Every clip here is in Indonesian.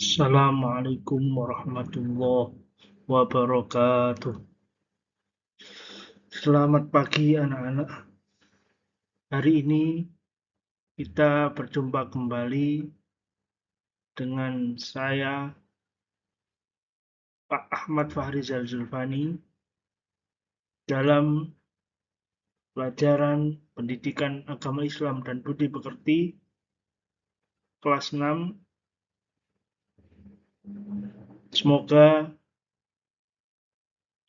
Assalamualaikum warahmatullahi wabarakatuh. Selamat pagi anak-anak. Hari ini kita berjumpa kembali dengan saya Pak Ahmad Fahrizal Zulfani dalam pelajaran Pendidikan Agama Islam dan Budi Pekerti kelas 6. Semoga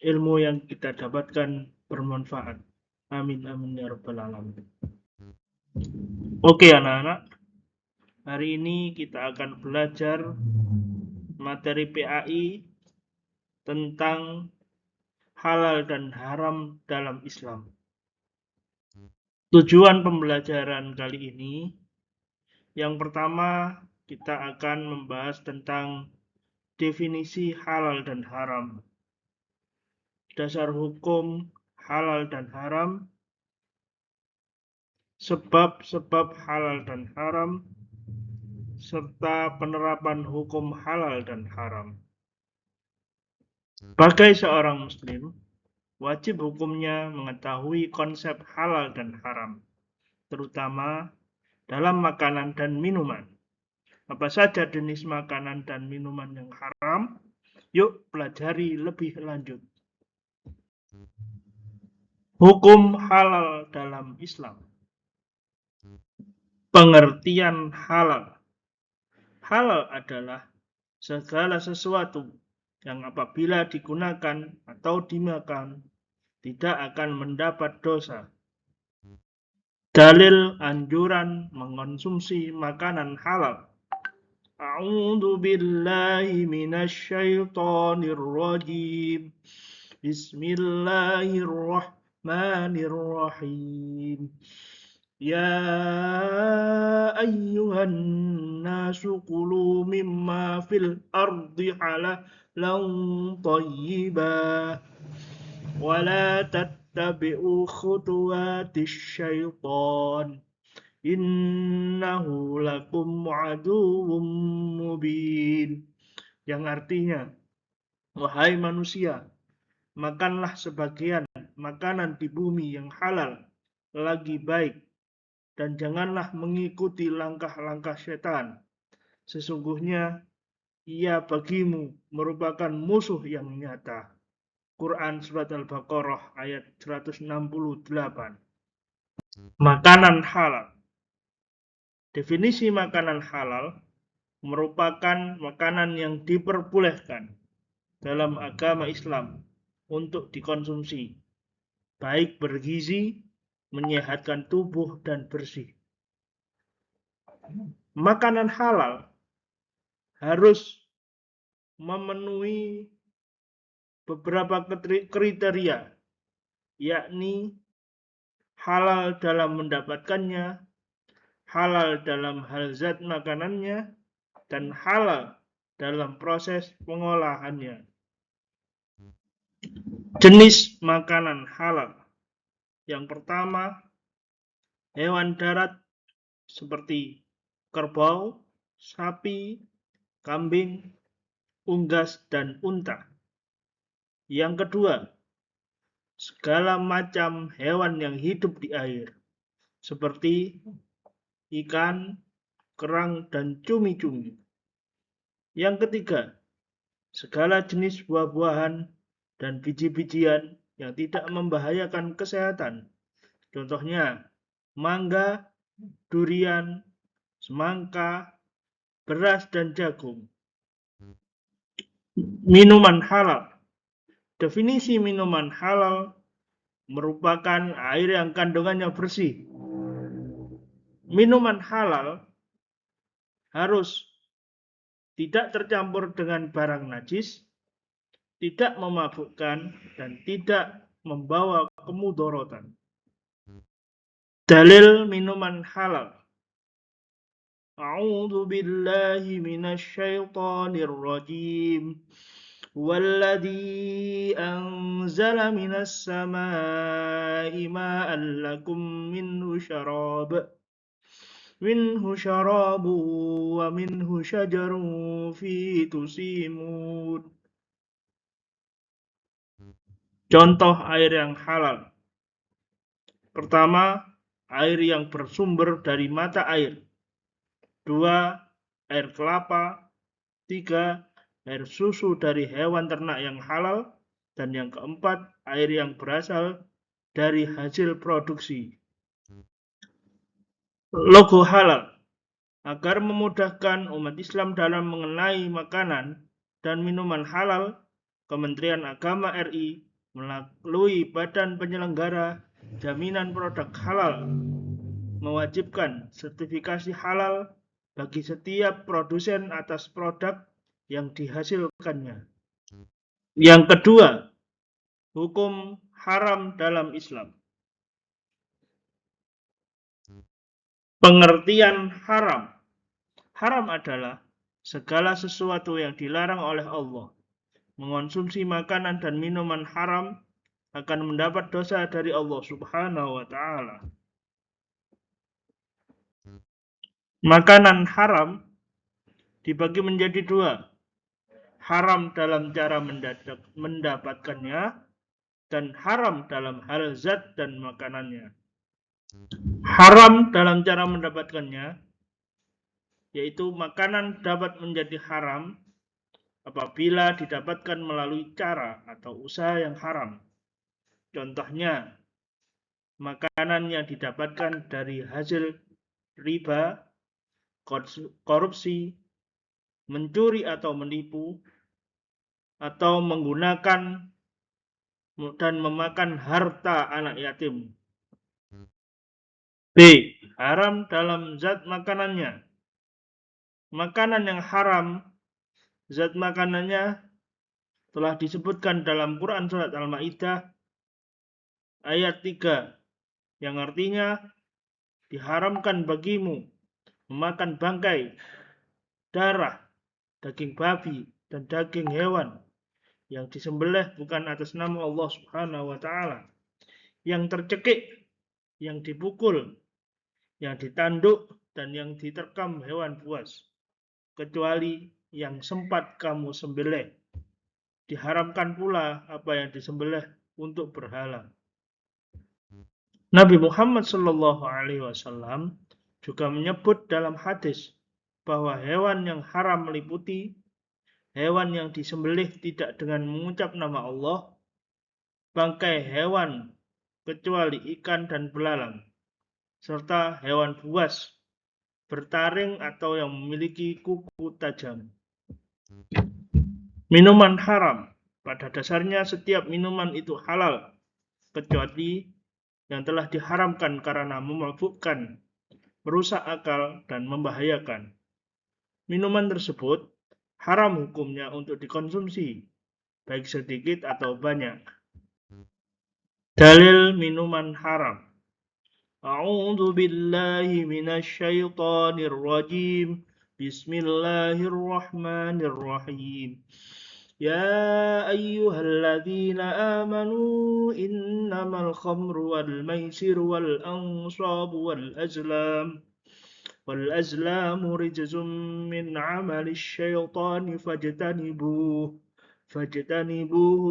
ilmu yang kita dapatkan bermanfaat. Amin amin ya rabbal alamin. Oke anak-anak, hari ini kita akan belajar materi PAI tentang halal dan haram dalam Islam. Tujuan pembelajaran kali ini, yang pertama kita akan membahas tentang definisi halal dan haram, dasar hukum halal dan haram, sebab-sebab halal dan haram, serta penerapan hukum halal dan haram. Sebagai seorang muslim, wajib hukumnya mengetahui konsep halal dan haram, terutama dalam makanan dan minuman. Apa saja jenis makanan dan minuman yang haram? Yuk pelajari lebih lanjut. Hukum halal dalam Islam. Pengertian halal. Halal adalah segala sesuatu yang apabila digunakan atau dimakan tidak akan mendapat dosa. Dalil anjuran mengonsumsi makanan halal. A'udzu billahi minasyaitonir rajim. Bismillahirrahmanirrahim. Ya ayyuhan nasu kulu mimma fil ardi halalan thayyibah wa la tattabi'u khutuwatis syaitan. Innahu lakum aduwwum mubin. Yang artinya, wahai manusia, makanlah sebagian makanan di bumi yang halal lagi baik, dan janganlah mengikuti langkah-langkah setan. Sesungguhnya ia bagimu merupakan musuh yang nyata. Quran Surat Al-Baqarah ayat 168. Makanan halal. Definisi makanan halal merupakan makanan yang diperbolehkan dalam agama Islam untuk dikonsumsi, baik bergizi, menyehatkan tubuh, dan bersih. Makanan halal harus memenuhi beberapa kriteria, yakni halal dalam mendapatkannya, halal dalam hal zat makanannya, dan halal dalam proses pengolahannya. Jenis makanan halal. Yang pertama, hewan darat seperti kerbau, sapi, kambing, unggas, dan unta. Yang kedua, segala macam hewan yang hidup di air, seperti ikan, kerang, dan cumi-cumi. Yang ketiga, segala jenis buah-buahan dan biji-bijian yang tidak membahayakan kesehatan. Contohnya, mangga, durian, semangka, beras, dan jagung. Minuman halal. Definisi minuman halal merupakan air yang kandungannya bersih. Minuman halal harus tidak tercampur dengan barang najis, tidak memabukkan, dan tidak membawa kemudorotan. Dalil minuman halal. A'udzu billahi minasyaitonir rajim. Walladzi anzala minas samaa'i ma'an lakum minhu syarabun wa ومنه شجر فيه تسيمون. Contoh air yang halal. Pertama, air yang bersumber dari mata air. 2, air kelapa. 3, air susu dari hewan ternak yang halal. Dan yang keempat, air yang berasal dari hasil produksi. Logo halal. Agar memudahkan umat Islam dalam mengenai makanan dan minuman halal, Kementerian Agama RI melalui Badan Penyelenggara Jaminan Produk Halal mewajibkan sertifikasi halal bagi setiap produsen atas produk yang dihasilkannya. Yang kedua, hukum haram dalam Islam. Pengertian haram. Haram adalah segala sesuatu yang dilarang oleh Allah. Mengonsumsi makanan dan minuman haram akan mendapat dosa dari Allah Subhanahu wa Ta'ala. Makanan haram dibagi menjadi dua. Haram dalam cara mendapatkannya dan haram dalam hal zat dan makanannya. Haram dalam cara mendapatkannya yaitu makanan dapat menjadi haram apabila didapatkan melalui cara atau usaha yang haram. Contohnya, makanan yang didapatkan dari hasil riba, korupsi, mencuri atau menipu, atau menggunakan dan memakan harta anak yatim. B. Haram dalam zat makanannya. Makanan yang haram, zat makanannya telah disebutkan dalam Quran Surat Al-Ma'idah ayat 3, yang artinya diharamkan bagimu memakan bangkai, darah, daging babi, dan daging hewan yang disembelih bukan atas nama Allah Subhanahu wa Ta'ala, yang tercekik, yang dipukul, yang ditanduk, dan yang diterkam hewan buas, kecuali yang sempat kamu sembelih. Diharamkan pula apa yang disembelih untuk berhala. Nabi Muhammad SAW juga menyebut dalam hadis bahwa hewan yang haram meliputi hewan yang disembelih tidak dengan mengucap nama Allah, bangkai hewan kecuali ikan dan belalang, serta hewan buas, bertaring atau yang memiliki kuku tajam. Minuman haram. Pada dasarnya setiap minuman itu halal, kecuali yang telah diharamkan karena memabukkan, merusak akal, dan membahayakan. Minuman tersebut haram hukumnya untuk dikonsumsi, baik sedikit atau banyak. Dalil minuman haram. A'udzu billahi minasyaitonir rajim. Bismillahirrahmanirrahim. Ya ayyuhalladzina amanu innamal khamru wal maisiru wal ansabu wal azlamu rijzum min 'amalis syaitani fajtanibuhu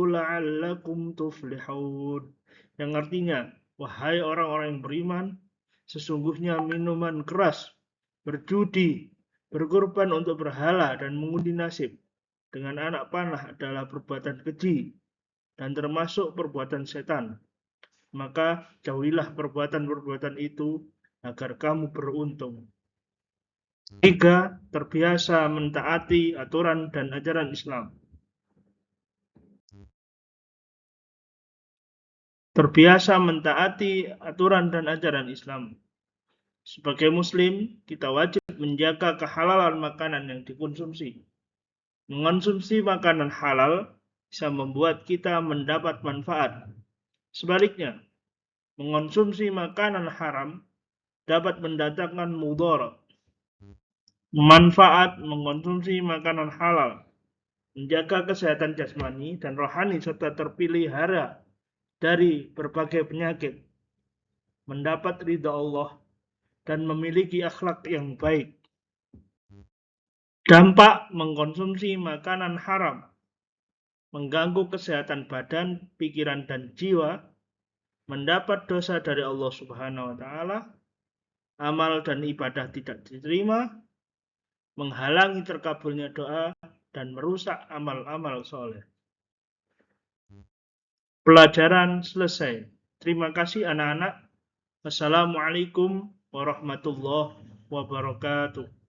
la'allakum tuflihun. Yang artinya, wahai orang-orang yang beriman, sesungguhnya minuman keras, berjudi, berkorban untuk berhala dan mengundi nasib dengan anak panah adalah perbuatan keji dan termasuk perbuatan setan. Maka jauhilah perbuatan-perbuatan itu agar kamu beruntung. 3. Terbiasa mentaati aturan dan ajaran Islam. Terbiasa mentaati aturan dan ajaran Islam. Sebagai Muslim, kita wajib menjaga kehalalan makanan yang dikonsumsi. Mengonsumsi makanan halal bisa membuat kita mendapat manfaat. Sebaliknya, mengonsumsi makanan haram dapat mendatangkan mudarat. Manfaat mengonsumsi makanan halal, menjaga kesehatan jasmani dan rohani serta terpelihara dari berbagai penyakit, mendapat ridha Allah, dan memiliki akhlak yang baik. Dampak mengkonsumsi makanan haram mengganggu kesehatan badan, pikiran, dan jiwa, mendapat dosa dari Allah Subhanahu wa Ta'ala, amal dan ibadah tidak diterima, menghalangi terkabulnya doa, dan merusak amal-amal soleh. Pelajaran selesai. Terima kasih anak-anak. Assalamualaikum warahmatullahi wabarakatuh.